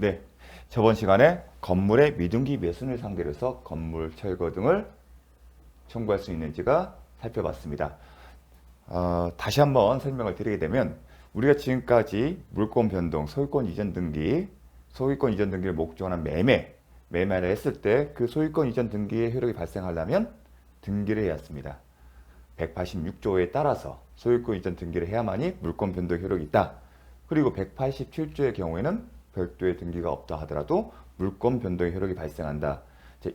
네, 저번 시간에 건물의 미등기 매수인을 상대로 해서 건물 철거 등을 청구할 수 있는지가 살펴봤습니다. 다시 한번 설명을 드리게 되면 우리가 지금까지 물권 변동, 소유권 이전 등기, 소유권 이전 등기를 목적으로 한 매매를 했을 때 그 소유권 이전 등기의 효력이 발생하려면 등기를 해야 했습니다. 186조에 따라서 소유권 이전 등기를 해야만이 물권 변동 효력이 있다. 그리고 187조의 경우에는 별도의 등기가 없다 하더라도 물권 변동의 효력이 발생한다.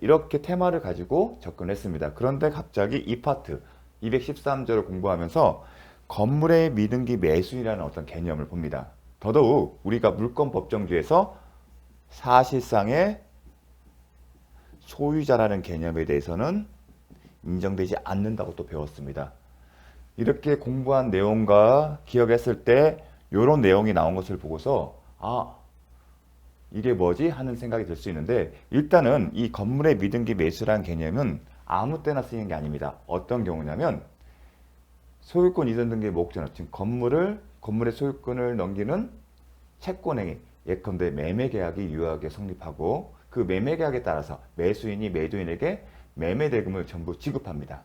이렇게 테마를 가지고 접근했습니다. 그런데 갑자기 이 파트 213조를 공부하면서 건물의 미등기 매수인이라는 어떤 개념을 봅니다. 더더욱 우리가 물권법정주에서 사실상의 소유자라는 개념에 대해서는 인정되지 않는다고 또 배웠습니다. 이렇게 공부한 내용과 기억했을 때 이런 내용이 나온 것을 보고서 이게 뭐지? 하는 생각이 들 수 있는데 일단은 이 건물의 미등기 매수라는 개념은 아무 때나 쓰이는 게 아닙니다. 어떤 경우냐면 소유권 이전 등기의 목적은 지금 건물의 소유권을 넘기는 채권행위 예컨대 매매계약이 유효하게 성립하고 그 매매계약에 따라서 매수인이 매도인에게 매매대금을 전부 지급합니다.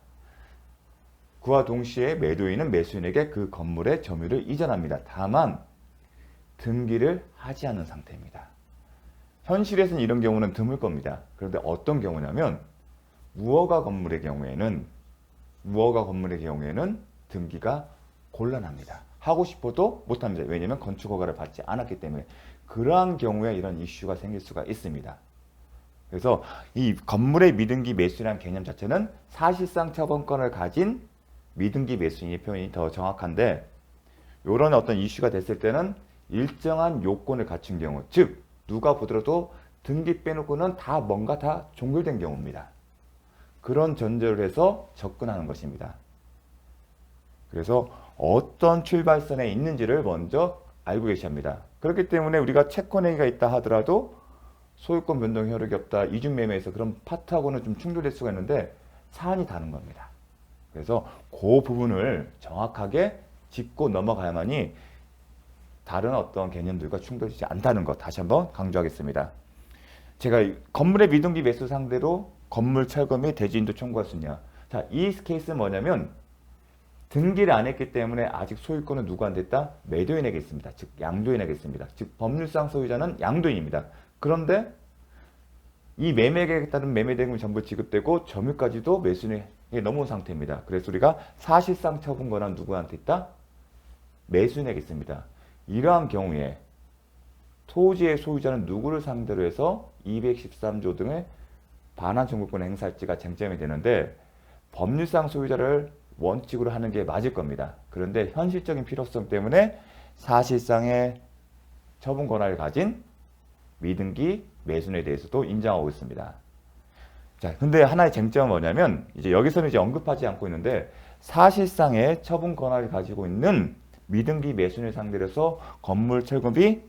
그와 동시에 매도인은 매수인에게 그 건물의 점유를 이전합니다. 다만 등기를 하지 않는 상태입니다. 현실에서는 이런 경우는 드물 겁니다. 그런데 어떤 경우냐면 무허가 건물의 경우에는 등기가 곤란합니다. 하고 싶어도 못합니다. 왜냐하면 건축허가를 받지 않았기 때문에 그러한 경우에 이런 이슈가 생길 수가 있습니다. 그래서 이 건물의 미등기 매수인이라는 개념 자체는 사실상 처분권을 가진 미등기 매수인의 표현이 더 정확한데 이런 어떤 이슈가 됐을 때는 일정한 요건을 갖춘 경우, 즉 누가 보더라도 등기 빼놓고는 뭔가 다 종결된 경우입니다. 그런 전제를 해서 접근하는 것입니다. 그래서 어떤 출발선에 있는지를 먼저 알고 계셔야 합니다. 그렇기 때문에 우리가 채권행위가 있다 하더라도 소유권 변동 효력이 없다, 이중매매에서 그런 파트하고는 좀 충돌될 수가 있는데 사안이 다른 겁니다. 그래서 그 부분을 정확하게 짚고 넘어가야만이 다른 어떤 개념들과 충돌되지 않다는 것 다시 한번 강조하겠습니다. 제가 건물의 미등기 매수 상대로 건물 철거 및 대지인도 청구할 수 있냐. 자, 이 케이스는 뭐냐면 등기를 안 했기 때문에 아직 소유권은 누구한테 있다? 매도인에게 있습니다. 즉 양도인에게 있습니다. 즉 법률상 소유자는 양도인입니다. 그런데 이 매매계획에 따른 매매대금이 전부 지급되고 점유까지도 매수인에게 넘어온 상태입니다. 그래서 우리가 사실상 처분 권한 누구한테 있다? 매수인에게 있습니다. 이러한 경우에 토지의 소유자는 누구를 상대로 해서 213조 등의 반환 청구권을 행사할지가 쟁점이 되는데 법률상 소유자를 원칙으로 하는 게 맞을 겁니다. 그런데 현실적인 필요성 때문에 사실상의 처분 권한을 가진 미등기 매수인에 대해서도 인정하고 있습니다. 자, 근데 하나의 쟁점은 뭐냐면 이제 여기서는 이제 언급하지 않고 있는데 사실상의 처분 권한을 가지고 있는 미등기 매수인을 상대로 해서 건물 철거 및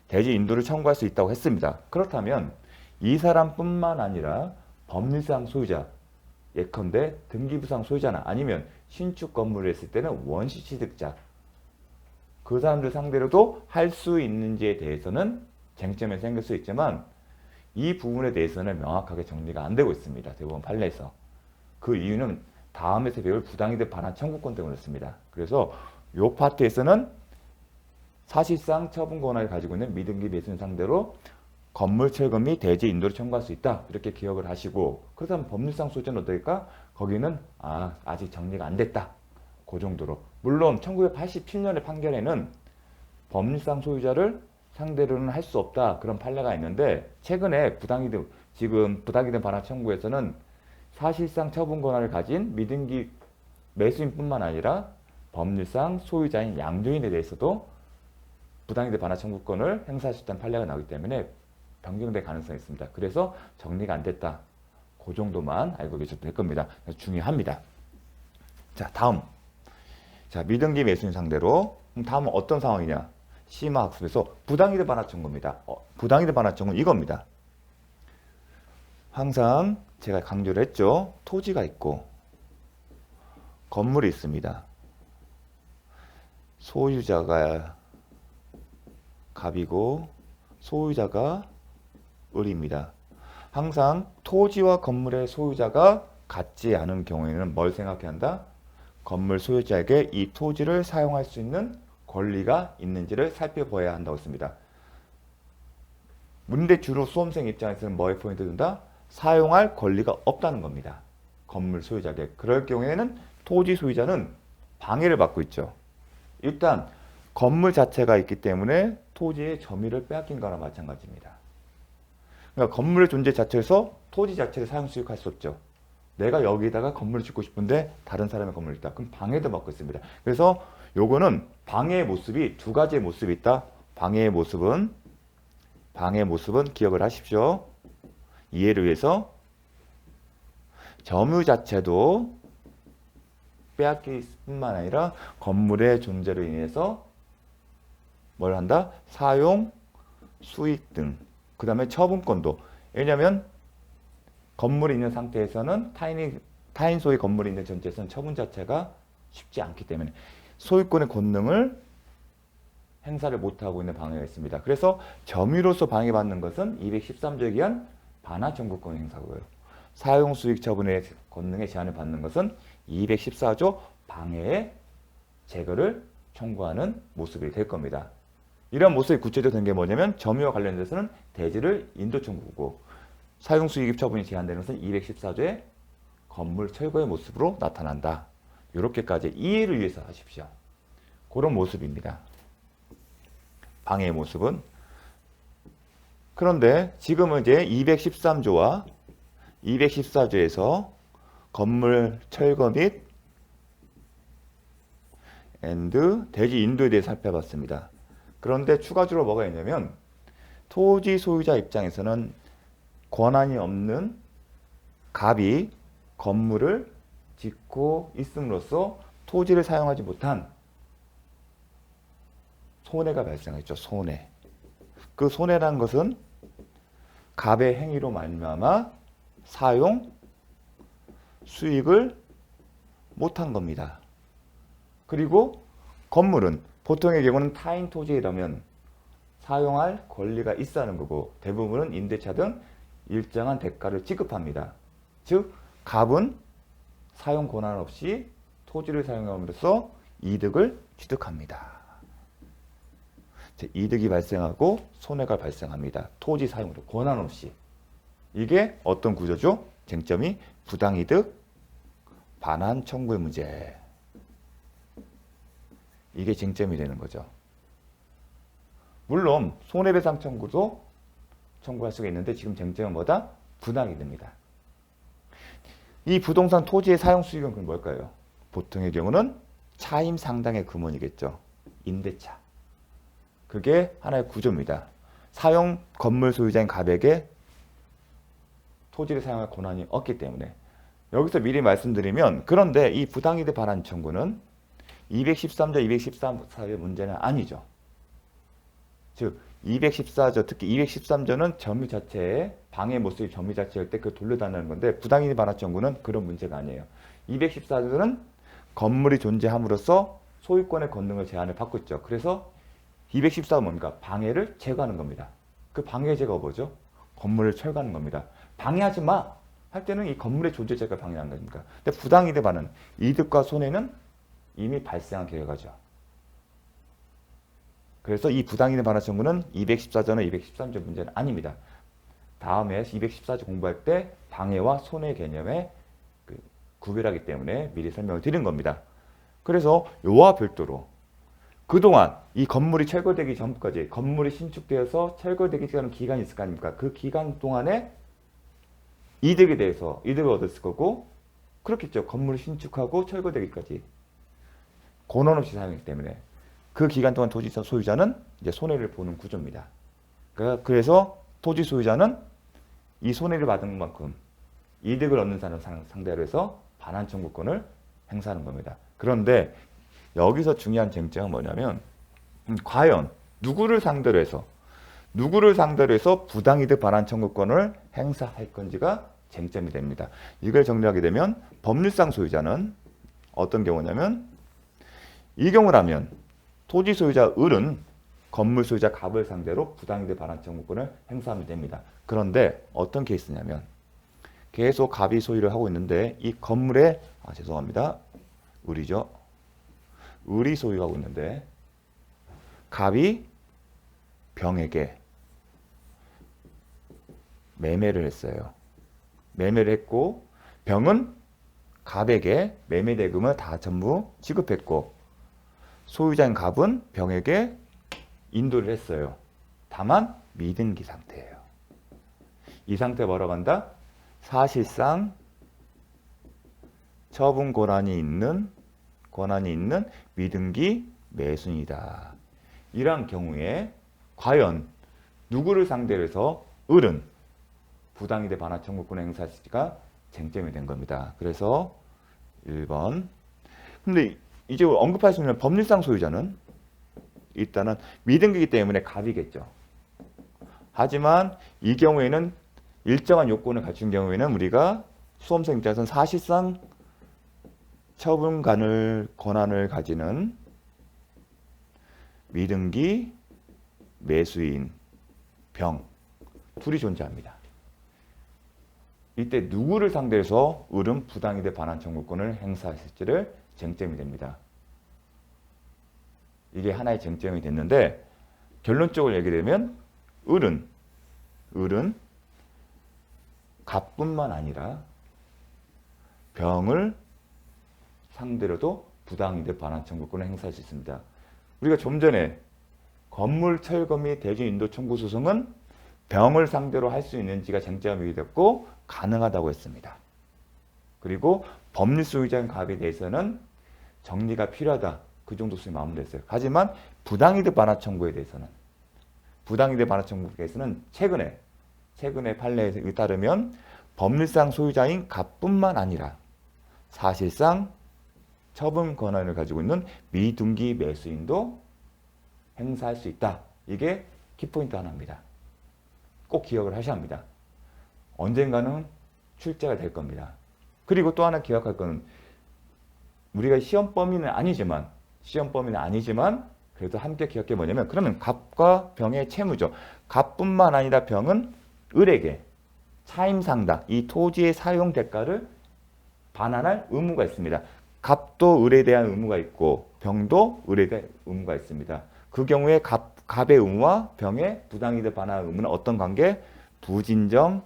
대지 인도를 청구할 수 있다고 했습니다. 그렇다면 이 사람뿐만 아니라 법률상 소유자, 예컨대 등기부상 소유자나 아니면 신축 건물을 했을 때는 원시 취득자, 그 사람들 상대로도 할 수 있는지에 대해서는 쟁점이 생길 수 있지만 이 부분에 대해서는 명확하게 정리가 안 되고 있습니다. 대법원 판례에서. 그 이유는 다음에서 배울 부당이득 반환 청구권 때문에 그렇습니다. 그래서 이 파트에서는 사실상 처분 권한을 가지고 있는 미등기 매수인 상대로 건물 철거 및 대지 인도를 청구할 수 있다. 이렇게 기억을 하시고 그렇다면 법률상 소유자는 어떨까? 거기는 아직 정리가 안 됐다. 그 정도로. 물론 1987년의 판결에는 법률상 소유자를 상대로는 할 수 없다. 그런 판례가 있는데 최근에 부당이득 반환 청구에서는 사실상 처분 권한을 가진 미등기 매수인뿐만 아니라 법률상 소유자인 양도인에 대해서도 부당이득 반환 청구권을 행사할 수 있다는 판례가 나오기 때문에 변경될 가능성이 있습니다. 그래서 정리가 안 됐다. 그 정도만 알고 계셔도 될 겁니다. 중요합니다. 자, 다음. 자, 미등기 매수인 상대로. 다음은 어떤 상황이냐? 심화학습에서 부당이득 반환 청구입니다. 부당이득 반환 청구는 이겁니다. 항상 제가 강조를 했죠. 토지가 있고 건물이 있습니다. 소유자가 갑이고 소유자가 을입니다. 항상 토지와 건물의 소유자가 같지 않은 경우에는 뭘 생각해야 한다? 건물 소유자에게 이 토지를 사용할 수 있는 권리가 있는지를 살펴봐야 한다고 했습니다. 문제 주로 수험생 입장에서는 뭐에 포인트 둔다? 사용할 권리가 없다는 겁니다. 건물 소유자에게. 그럴 경우에는 토지 소유자는 방해를 받고 있죠. 일단 건물 자체가 있기 때문에 토지의 점유를 빼앗긴 거나 마찬가지입니다. 그러니까 건물의 존재 자체에서 토지 자체를 사용 수익할 수 없죠. 내가 여기다가 건물을 짓고 싶은데 다른 사람의 건물이 있다. 그럼 방해도 받고 있습니다. 그래서 요거는 방해의 모습이 두 가지의 모습이 있다. 방해의 모습은 기억을 하십시오. 이해를 위해서 점유 자체도 빼앗길 뿐만 아니라 건물의 존재로 인해서 뭘 한다? 사용, 수익 등. 그 다음에 처분권도. 왜냐하면 건물이 있는 상태에서는 타인 소유의 건물이 있는 전체에서는 처분 자체가 쉽지 않기 때문에 소유권의 권능을 행사를 못하고 있는 방해가 있습니다. 그래서 점유로서 방해받는 것은 213조에 의한 반환 청구권 행사고요. 사용 수익 처분의 권능에 제한을 받는 것은 214조 방해의 제거를 청구하는 모습이 될 겁니다. 이런 모습이 구체적으로 된 게 뭐냐면 점유와 관련돼서는 대지를 인도 청구고 사용 수익 처분이 제한되는 것은 214조의 건물 철거의 모습으로 나타난다. 이렇게까지 이해를 위해서 하십시오. 그런 모습입니다. 방해의 모습은. 그런데 지금은 이제 213조와 214조에서 건물 철거 및 대지 인도에 대해 살펴봤습니다. 그런데 추가적으로 뭐가 있냐면 토지 소유자 입장에서는 권한이 없는 갑이 건물을 짓고 있음으로써 토지를 사용하지 못한 손해가 발생했죠. 손해. 그 손해라는 것은 갑의 행위로 말미암아 사용 수익을 못한 겁니다. 그리고 건물은 보통의 경우는 타인 토지라면 사용할 권리가 있어 하는 거고 대부분은 임대차 등 일정한 대가를 지급합니다. 즉 갑은 사용 권한 없이 토지를 사용함으로써 이득을 취득합니다. 이득이 발생하고 손해가 발생합니다. 토지 사용으로 권한 없이. 이게 어떤 구조죠? 쟁점이 부당이득 반환 청구의 문제. 이게 쟁점이 되는 거죠. 물론 손해배상 청구도 청구할 수가 있는데 지금 쟁점은 뭐다? 부당이득입니다. 이 부동산 토지의 사용 수익은 그럼 뭘까요? 보통의 경우는 차임 상당의 금원이겠죠. 임대차. 그게 하나의 구조입니다. 사용 건물 소유자인 갑에게 토지를 사용할 권한이 없기 때문에 여기서 미리 말씀드리면 그런데 이 부당이득 반환 청구는 213조, 214조의 문제는 아니죠. 즉 214조, 특히 213조는 점유 자체에 방해 모습이 점유 자체일 때 그걸 돌려달라는 건데 부당이득 반환 청구는 그런 문제가 아니에요. 214조는 건물이 존재함으로써 소유권의 권능을 제한을 받고 있죠. 그래서 214는 뭡니까? 방해를 제거하는 겁니다. 그 방해 제거가 뭐죠? 건물을 철거하는 겁니다. 방해하지 마! 할 때는 이 건물의 존재자가 방해하는 겁니까? 근데 부당이득 반환, 이득과 손해는 이미 발생한 결과죠. 그래서 이 부당이득 반환 청구는 214조나 213조 문제는 아닙니다. 다음에 214조 공부할 때 방해와 손해 개념에 구별하기 때문에 미리 설명을 드린 겁니다. 그래서 요와 별도로 그동안 이 건물이 철거되기 전까지 건물이 신축되어서 철거되기 전에 기간이 있을 거 아닙니까? 그 기간 동안에 이득에 대해서 이득을 얻었을 거고 그렇겠죠. 건물을 신축하고 철거되기까지 권한 없이 사용했기 때문에 그 기간 동안 토지 소유자는 이제 손해를 보는 구조입니다. 그래서 토지 소유자는 이 손해를 받은 만큼 이득을 얻는 사람 상대로 해서 반환 청구권을 행사하는 겁니다. 그런데 여기서 중요한 쟁점은 뭐냐면 과연 누구를 상대로 해서 부당이득 반환 청구권을 행사할 건지가 쟁점이 됩니다. 이걸 정리하게 되면 법률상 소유자는 어떤 경우냐면 이 경우라면 토지 소유자 을은 건물 소유자 갑을 상대로 부당이득 반환 청구권을 행사하면 됩니다. 그런데 어떤 케이스냐면 계속 갑이 소유를 하고 있는데 이 건물에 죄송합니다. 을이죠. 을이 소유하고 있는데 갑이 병에게 매매를 했어요. 매매를 했고 병은 갑에게 매매 대금을 다 전부 지급했고 소유자인 갑은 병에게 인도를 했어요. 다만 미등기 상태예요. 이 상태 뭐라고 한다? 사실상 처분 권한이 있는 미등기 매수인이다. 이러한 경우에 과연 누구를 상대로 해서 을은 부당이득 반환 청구권을 행사할지가 쟁점이 된 겁니다. 그래서 1번. 근데 이제 언급할 수 있는 법률상 소유자는 일단은 미등기이기 때문에 갑이겠죠. 하지만 이 경우에는 일정한 요건을 갖춘 경우에는 우리가 수험생 입장에서는 사실상 처분 권한을 가지는 미등기 매수인 병 둘이 존재합니다. 이때 누구를 상대로 해서 을은 부당이득 반환 청구권을 행사했을지를 쟁점이 됩니다. 이게 하나의 쟁점이 됐는데 결론적으로 얘기되면 을은 갑뿐만 아니라 병을 상대로도 부당이득 반환 청구권을 행사할 수 있습니다. 우리가 좀 전에 건물 철거 및 대주 인도 청구 소송은 병을 상대로 할 수 있는지가 쟁점이 됐고 가능하다고 했습니다. 그리고 법률 소유자인 갑에 대해서는 정리가 필요하다. 그 정도 수준이 마무리됐어요. 하지만 부당이득 반환 청구에 대해서는 최근에 판례에 따르면 법률상 소유자인 갑뿐만 아니라 사실상 처분 권한을 가지고 있는 미등기 매수인도 행사할 수 있다. 이게 키포인트 하나입니다. 꼭 기억을 하셔야 합니다. 언젠가는 출제가 될 겁니다. 그리고 또 하나 기억할 거는 우리가 시험 범위는 아니지만 그래도 함께 기억해 뭐냐면 그러면 갑과 병의 채무죠. 갑뿐만 아니라 병은 을에게 차임상당, 이 토지의 사용 대가를 반환할 의무가 있습니다. 갑도 을에 대한 의무가 있고 병도 을에 대한 의무가 있습니다. 그 경우에 갑의 의무와 병의 부당이득 반환 의무는 어떤 관계? 부진정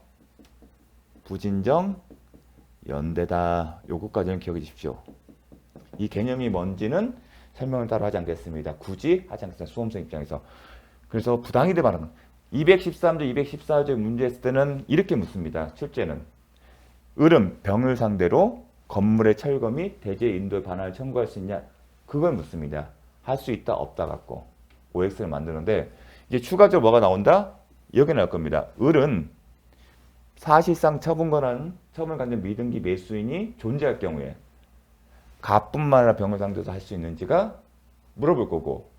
연대다. 요것까지는 기억해 주십시오. 이 개념이 뭔지는 설명을 따로 하지 않겠습니다. 굳이 하지 않겠습니다. 수험생 입장에서. 그래서 부당이득 반환 213조, 214조 문제 했을 때는 이렇게 묻습니다. 출제는 을은 병을 상대로 건물의 철거 및 대지 인도 반환을 청구할 수 있냐? 그걸 묻습니다. 할 수 있다, 없다 갖고 OX를 만드는데 이제 추가적으로 뭐가 나온다? 여기 나올 겁니다. 을은 사실상 처분을 갖는 미등기 매수인이 존재할 경우에 갑뿐만 아니라 병을 상대로 할 수 있는지가 물어볼 거고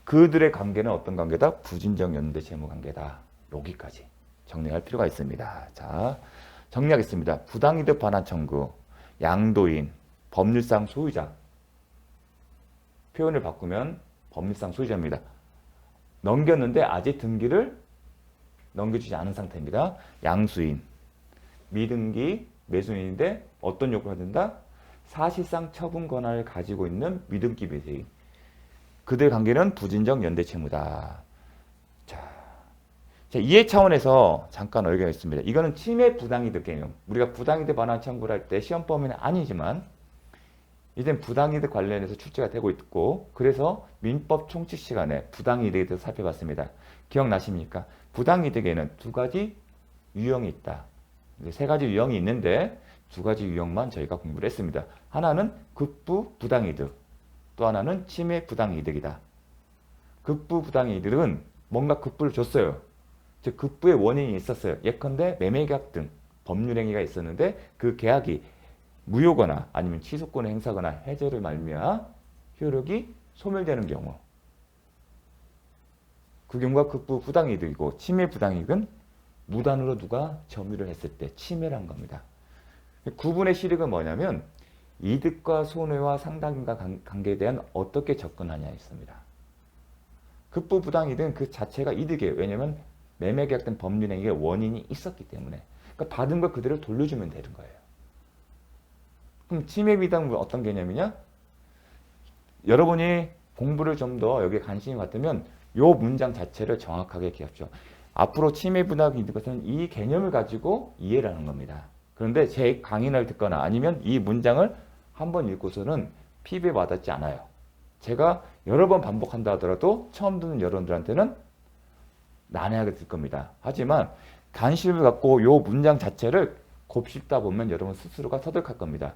그들의 관계는 어떤 관계다? 부진정 연대 채무 관계다. 여기까지 정리할 필요가 있습니다. 자, 정리하겠습니다. 부당이득 반환 청구, 양도인, 법률상 소유자. 표현을 바꾸면 법률상 소유자입니다. 넘겼는데 아직 등기를 넘겨주지 않은 상태입니다. 양수인, 미등기 매수인인데 어떤 요건을 갖는다? 사실상 처분 권한을 가지고 있는 미등기 매수인. 그들 관계는 부진정 연대 채무다. 자, 이해 차원에서 잠깐 의견했습니다. 이거는 침해 부당이득 개념. 우리가 부당이득 반환 청구를 할 때 시험 범위는 아니지만 이젠 부당이득 관련해서 출제가 되고 있고 그래서 민법 총칙 시간에 부당이득에 대해서 살펴봤습니다. 기억나십니까? 부당이득에는 두 가지 유형이 있다. 세 가지 유형이 있는데 두 가지 유형만 저희가 공부를 했습니다. 하나는 급부 부당이득, 또 하나는 침해 부당이득이다. 급부 부당이득은 뭔가 급부를 줬어요. 즉 급부의 원인이 있었어요. 예컨대 매매계약 등 법률행위가 있었는데 그 계약이 무효거나 아니면 취소권을 행사하거나 해제를 말미암아 효력이 소멸되는 경우 그 경우가 급부 부당이득이고 침해 부당이득은 무단으로 누가 점유를 했을 때 침해란 겁니다. 구분의 실익은 뭐냐면 이득과 손해와 상당인과 관계에 대한 어떻게 접근하냐에 있습니다. 급부 부당이득은 그 자체가 이득이에요. 왜냐면 매매 계약된 법률행위의 원인이 있었기 때문에. 그러니까 받은 걸 그대로 돌려주면 되는 거예요. 그럼 침해 비당은 어떤 개념이냐? 여러분이 공부를 좀 더 여기에 관심이 갖다면 요 문장 자체를 정확하게 기억하십시오. 앞으로 침해 부당이 있는 것은 이 개념을 가지고 이해를 하는 겁니다. 그런데 제 강의를 듣거나 아니면 이 문장을 한번 읽고서는 피부에 와닿지 않아요. 제가 여러 번 반복한다 하더라도 처음 듣는 여러분들한테는 난해하게 들 겁니다. 하지만 관심을 갖고 요 문장 자체를 곱씹다 보면 여러분 스스로가 터득할 겁니다.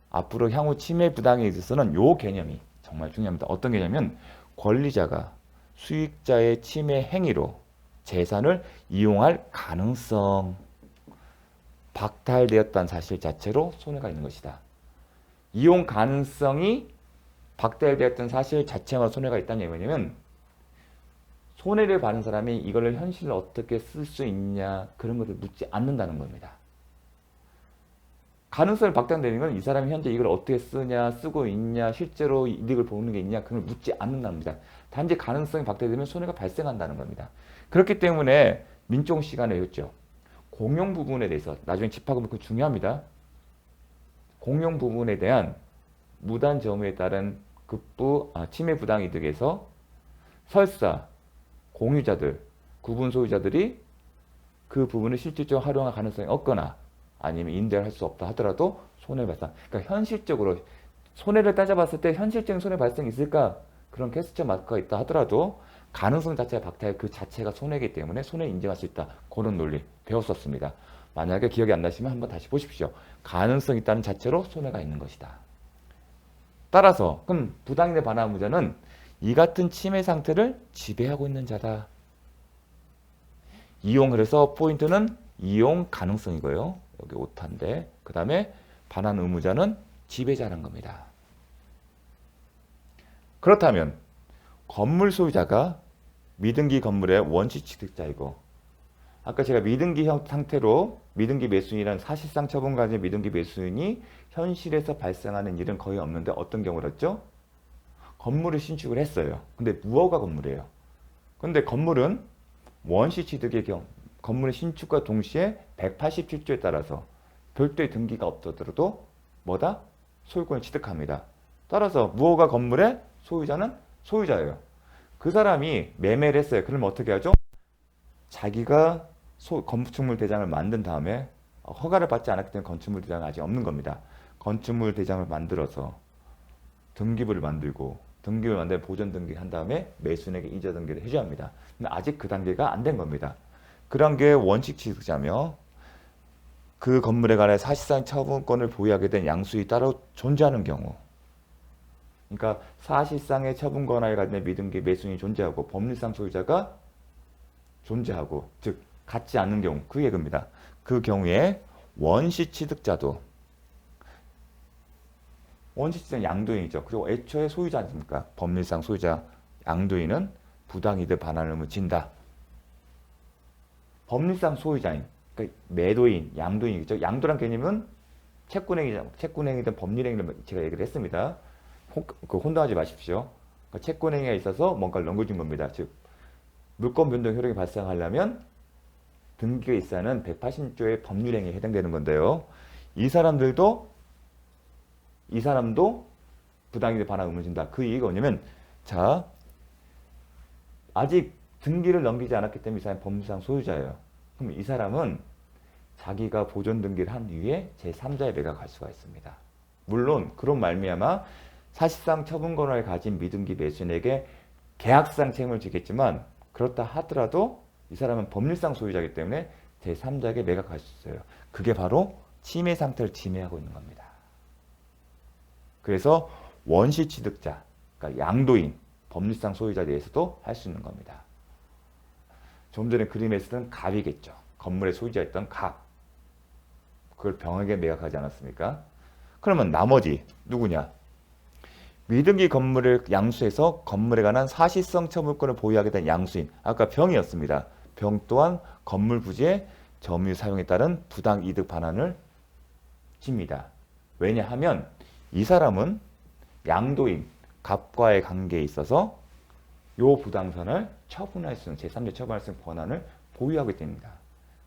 앞으로 향후 침해 부당에 있어서는 요 개념이 정말 중요합니다. 어떤 개념이면 권리자가 수익자의 침해 행위로 재산을 이용할 가능성, 박탈되었다는 사실 자체로 손해가 있는 것이다. 이용 가능성이 박탈되었던 사실 자체가 손해가 있다는 얘기가 뭐냐면 손해를 받은 사람이 이걸 현실로 어떻게 쓸 수 있냐 그런 것을 묻지 않는다는 겁니다. 가능성이 박탈되는 건 이 사람이 현재 이걸 어떻게 쓰냐, 쓰고 있냐, 실제로 이득을 보는 게 있냐 그걸 묻지 않는답니다. 단지 가능성이 박탈되면 손해가 발생한다는 겁니다. 그렇기 때문에 민종 시간에 했죠. 공용 부분에 대해서 나중에 짚하고 그 중요합니다. 공용 부분에 대한 무단 점유에 따른 침해 부당 이득에서 설사 공유자들, 구분 소유자들이 그 부분을 실질적으로 활용할 가능성이 없거나 아니면 임대를 할 수 없다 하더라도 손해 발생. 그러니까 현실적으로 손해를 따져봤을 때 현실적인 손해 발생이 있을까? 그런 캐스처 마크가 있다 하더라도 가능성 자체가 박탈 그 자체가 손해이기 때문에 손해 인정할 수 있다. 그런 논리 배웠었습니다. 만약에 기억이 안 나시면 한번 다시 보십시오. 가능성이 있다는 자체로 손해가 있는 것이다. 따라서 그럼 부당이득에 반하는 무자는 이 같은 침해 상태를 지배하고 있는 자다. 이용 그래서 포인트는 이용 가능성이고요. 여기 오타인데 그 다음에 반환 의무자는 지배자라는 겁니다. 그렇다면 건물 소유자가 미등기 건물의 원시 취득자이고 아까 제가 미등기 상태로 미등기 매수인이란 사실상 처분과정의 미등기 매수인이 현실에서 발생하는 일은 거의 없는데 어떤 경우였죠? 건물을 신축을 했어요. 근데 무허가 건물이에요. 근데 건물은 원시 취득의 경우 건물의 신축과 동시에 187조에 따라서 별도의 등기가 없더라도 뭐다? 소유권을 취득합니다. 따라서 무허가 건물의 소유자는 소유자예요. 그 사람이 매매를 했어요. 그러면 어떻게 하죠? 자기가 건축물 대장을 만든 다음에 허가를 받지 않았기 때문에 건축물 대장은 아직 없는 겁니다. 건축물 대장을 만들어서 등기부를 만들고 등기부를 만들어 보존 등기를 한 다음에 매수인에게 이자 등기를 해줘야 합니다. 근데 아직 그 단계가 안 된 겁니다. 그 단계의 원칙 취득자며 그 건물에 관해 사실상 처분권을 보유하게 된 양수인이 따로 존재하는 경우 그러니까 사실상의 처분 권한을 가진 미등기 매수인이 존재하고 법률상 소유자가 존재하고 즉 같지 않는 경우 그 얘기입니다. 그 경우에 원시 취득자도 원시 취득자는 양도인이죠. 그리고 애초에 소유자 아닙니까? 법률상 소유자 양도인은 부당이득 반환 의무 진다. 법률상 소유자인 그러니까 매도인, 양도인이죠. 양도란 개념은 채권행위든 법률행위를 제가 얘기를 했습니다. 혼동하지 마십시오. 그러니까 채권행위가 있어서 뭔가를 넘겨준 겁니다. 즉 물권 변동 효력이 발생하려면 등기가 있어야 하는 180조의 법률행위에 해당되는 건데요. 이 사람도 부당이득 반환 의무 진다. 그 얘기가 뭐냐면 자 아직 등기를 넘기지 않았기 때문에 이 사람이 법률상 소유자예요. 그럼 이 사람은 자기가 보존 등기를 한 이후에 제3자의 매각할 수가 있습니다. 물론 그런 말미암아 사실상 처분 권한을 가진 미등기 매수인에게 계약상 책임을 지겠지만 그렇다 하더라도 이 사람은 법률상 소유자이기 때문에 제3자에게 매각할 수 있어요. 그게 바로 침해 상태를 침해하고 있는 겁니다. 그래서 원시 취득자, 그러니까 양도인, 법률상 소유자에 대해서도 할 수 있는 겁니다. 좀 전에 그림에서는 갑이겠죠. 건물의 소유자였던 갑. 그걸 병에게 매각하지 않았습니까? 그러면 나머지 누구냐? 미등기 건물을 양수해서 건물에 관한 사실성 처분권을 보유하게 된 양수인. 아까 병이었습니다. 병 또한 건물 부지의 점유 사용에 따른 부당이득 반환을 집니다. 왜냐하면 이 사람은 양도인, 갑과의 관계에 있어서 요 부당선을 처분할 수 있는 제3자 처분할 수 있는 권한을 보유하게 됩니다.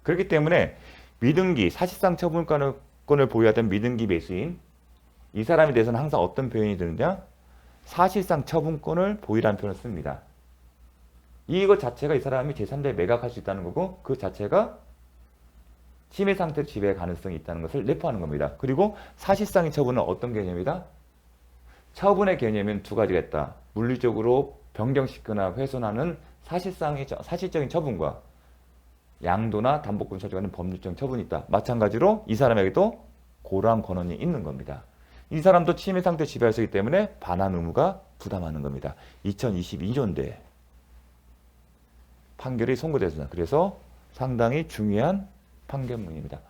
그렇기 때문에 미등기 사실상 처분권을 보유하던 미등기 매수인 이 사람에 대해서는 항상 어떤 표현이 드느냐? 사실상 처분권을 보유라는 표현을 씁니다. 이것 자체가 이 사람이 제3자에 매각할 수 있다는 거고 그 자체가 침해 상태로 지배할 가능성이 있다는 것을 내포하는 겁니다. 그리고 사실상의 처분은 어떤 개념이다? 처분의 개념은 두 가지가 있다. 물리적으로 변경시키거나 훼손하는 사실적인 처분과 양도나 담보권 설정하는 법률적 처분이 있다. 마찬가지로 이 사람에게도 그러한 권한이 있는 겁니다. 이 사람도 침해 상태 지배할 수 있기 때문에 반환 의무가 부담하는 겁니다. 2022년도에 판결이 선고됐습니다. 그래서 상당히 중요한 판결문입니다.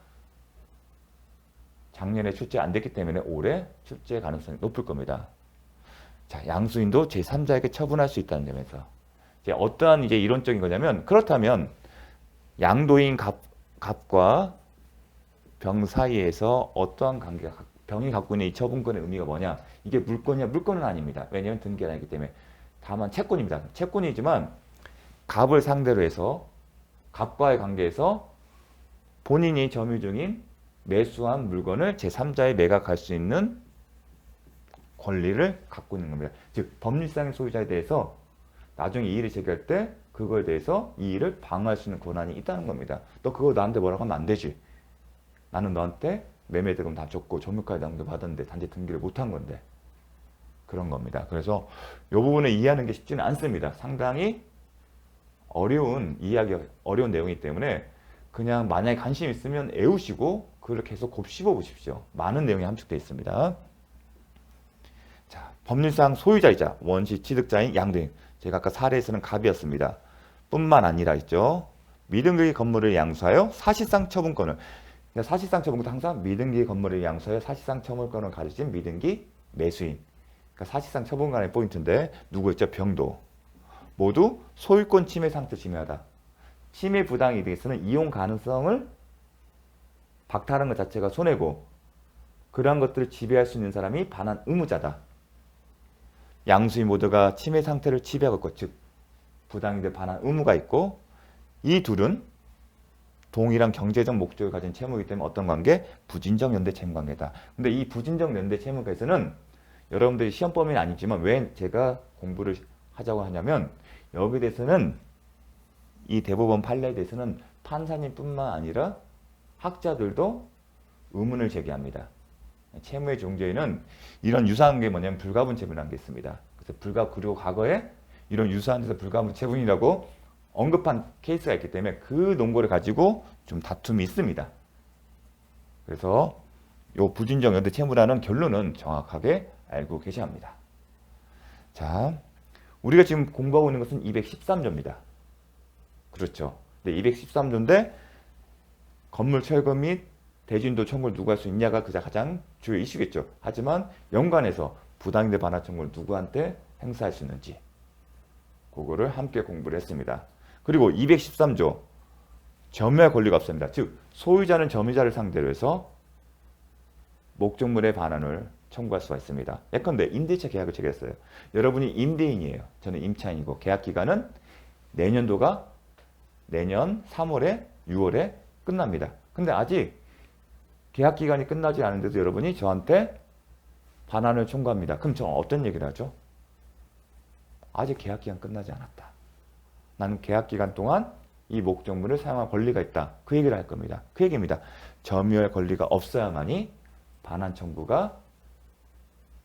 작년에 출제 안 됐기 때문에 올해 출제 가능성이 높을 겁니다. 자, 양수인도 제3자에게 처분할 수 있다는 점에서 이제 어떠한 이제 이론적인 거냐면 그렇다면 양도인 갑과 병 사이에서 어떠한 관계가 병이 갖고 있는 이 처분권의 의미가 뭐냐? 이게 물권이냐? 물권은 아닙니다. 왜냐하면 등기가 아니기 때문에 다만 채권입니다. 채권이지만 갑을 상대로 해서 갑과의 관계에서 본인이 점유 중인 매수한 물건을 제3자에 매각할 수 있는 권리를 갖고 있는 겁니다. 즉 법률상의 소유자에 대해서 나중에 이의를 제기할 때 그거에 대해서 이의를 방어할 수 있는 권한이 있다는 겁니다. 너 그거 나한테 뭐라고 하면 안 되지. 나는 너한테 매매대금 다 줬고 점유까지 남겨받았는데 단지 등기를 못한 건데 그런 겁니다. 그래서 이 부분을 이해하는 게 쉽지는 않습니다. 상당히 어려운 내용이기 때문에 그냥 만약에 관심 있으면 애우시고 그걸 계속 곱씹어 보십시오. 많은 내용이 함축되어 있습니다. 자, 법률상 소유자이자 원시 취득자인 양도인. 제가 아까 사례에서는 갑이었습니다. 뿐만 아니라 있죠. 미등기 건물을 양수하여 사실상 처분권을 사실상 처분권은 항상 미등기 건물을 양수하여 사실상 처분권을 가지신 미등기 매수인. 그러니까 사실상 처분권의 포인트인데 누구였죠? 병도. 모두 소유권 침해 상태 침해하다. 침해 부당 이득에서는 이용 가능성을 박탈하는 것 자체가 손해고 그러한 것들을 지배할 수 있는 사람이 반환 의무자다. 양수인 모두가 침해 상태를 지배하고 있고 즉 부당이득 반환 의무가 있고 이 둘은 동일한 경제적 목적을 가진 채무이기 때문에 어떤 관계? 부진적 연대 채무 관계다. 근데 이 부진적 연대 채무에서는 여러분들이 시험 범위는 아니지만 왜 제가 공부를 하자고 하냐면 여기에 대해서는 이 대법원 판례에 대해서는 판사님뿐만 아니라 학자들도 의문을 제기합니다. 채무의 종조에는 이런 유사한 게 뭐냐면 불가분 채무라는 게 있습니다. 그래서 그리고 과거에 이런 유사한 데서 불가분 채무이라고 언급한 케이스가 있기 때문에 그 논거를 가지고 좀 다툼이 있습니다. 그래서 이 부진적 연대 채무라는 결론은 정확하게 알고 계셔야 합니다. 자, 우리가 지금 공부하고 있는 것은 213조입니다. 그렇죠. 네, 213조인데 건물 철거 및 대주인도 청구를 누가 할 수 있냐가 가장 주요 이슈겠죠. 하지만 연관해서 부당이득 반환 청구를 누구한테 행사할 수 있는지 그거를 함께 공부를 했습니다. 그리고 213조 점유할 권리가 없습니다. 즉 소유자는 점유자를 상대로 해서 목적물의 반환을 청구할 수가 있습니다. 예컨대 임대차 계약을 체결했어요. 여러분이 임대인이에요. 저는 임차인이고 계약기간은 내년도가 내년 3월에 6월에 끝납니다. 근데 아직 계약기간이 끝나지 않은데도 여러분이 저한테 반환을 청구합니다. 그럼 저 어떤 얘기를 하죠? 아직 계약기간 끝나지 않았다. 나는 계약기간 동안 이 목적물을 사용할 권리가 있다. 그 얘기를 할 겁니다. 그 얘기입니다. 점유할 권리가 없어야만이 반환 청구가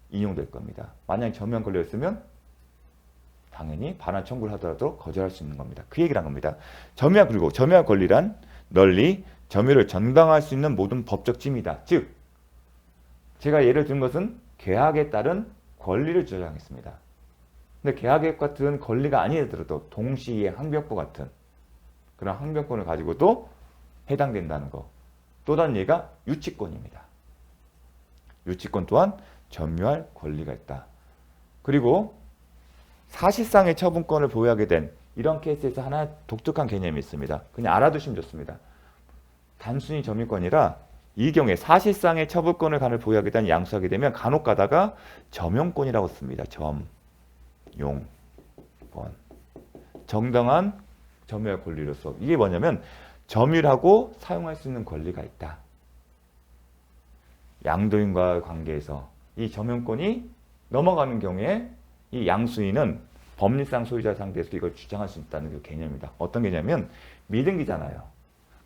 인용될 겁니다. 만약에 점유한 권리가 있으면 당연히 반환 청구를 하더라도 거절할 수 있는 겁니다. 그 얘기를 한 겁니다. 그리고 점유할 권리란 널리 점유를 전당할 수 있는 모든 법적 침이다. 즉 제가 예를 든 것은 계약에 따른 권리를 주장했습니다. 근데 계약에 같은 권리가 아니더라도 동시에 항변권 같은 그런 항변권을 가지고도 해당된다는 거. 또 다른 예가 유치권입니다. 유치권 또한 점유할 권리가 있다. 그리고 사실상의 처분권을 보유하게 된 이런 케이스에서 하나 독특한 개념이 있습니다. 그냥 알아두시면 좋습니다. 단순히 점유권이라 이 경우에 사실상의 처분권을 간을 보유하게 된 양수하게 되면 간혹 가다가 점용권이라고 씁니다. 점용권. 정당한 점유할 권리로서 이게 뭐냐면 점유하고 사용할 수 있는 권리가 있다. 양도인과의 관계에서 이 점용권이 넘어가는 경우에 이 양수인은 법리상 소유자 상대에서 이걸 주장할 수 있다는 그 개념이다. 어떤 개념이면 미등기잖아요.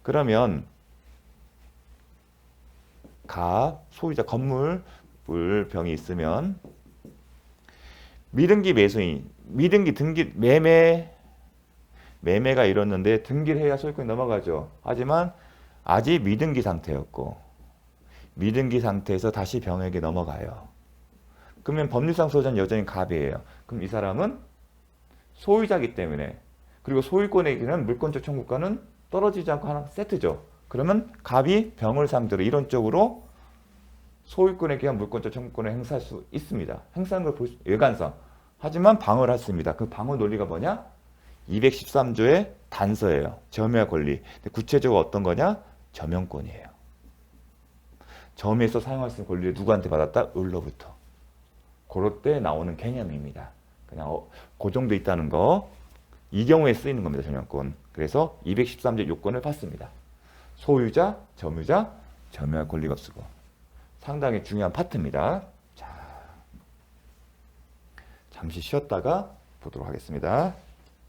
그러면 소유자 건물 물병이 있으면 미등기 매수인, 미등기 등기 매매가 이뤘는데 등기를 해야 소유권이 넘어가죠. 하지만 아직 미등기 상태였고 미등기 상태에서 다시 병에게 넘어가요. 그러면 법률상 소유자는 여전히 갑이에요. 그럼 이 사람은 소유자이기 때문에 그리고 소유권에게는 물권적 청구권은 떨어지지 않고 하나 세트죠. 그러면 갑이 병을 상대로 이론적으로 소유권에 대한 물권적 청구권을 행사할 수 있습니다. 행사하는 걸 볼 수, 외관상. 하지만 방어를 할 수 있습니다. 그 방어 논리가 뭐냐? 213조의 단서예요. 점유할 권리. 구체적으로 어떤 거냐? 점용권이에요. 점유해서 사용할 수 있는 권리를 누구한테 받았다? 을로부터. 그럴 때 나오는 개념입니다. 그냥 그 정도 있다는 거. 이 경우에 쓰이는 겁니다. 점용권. 그래서 213조 요건을 봤습니다. 소유자, 점유자, 점유할 권리가 없고. 상당히 중요한 파트입니다. 자, 잠시 쉬었다가 보도록 하겠습니다.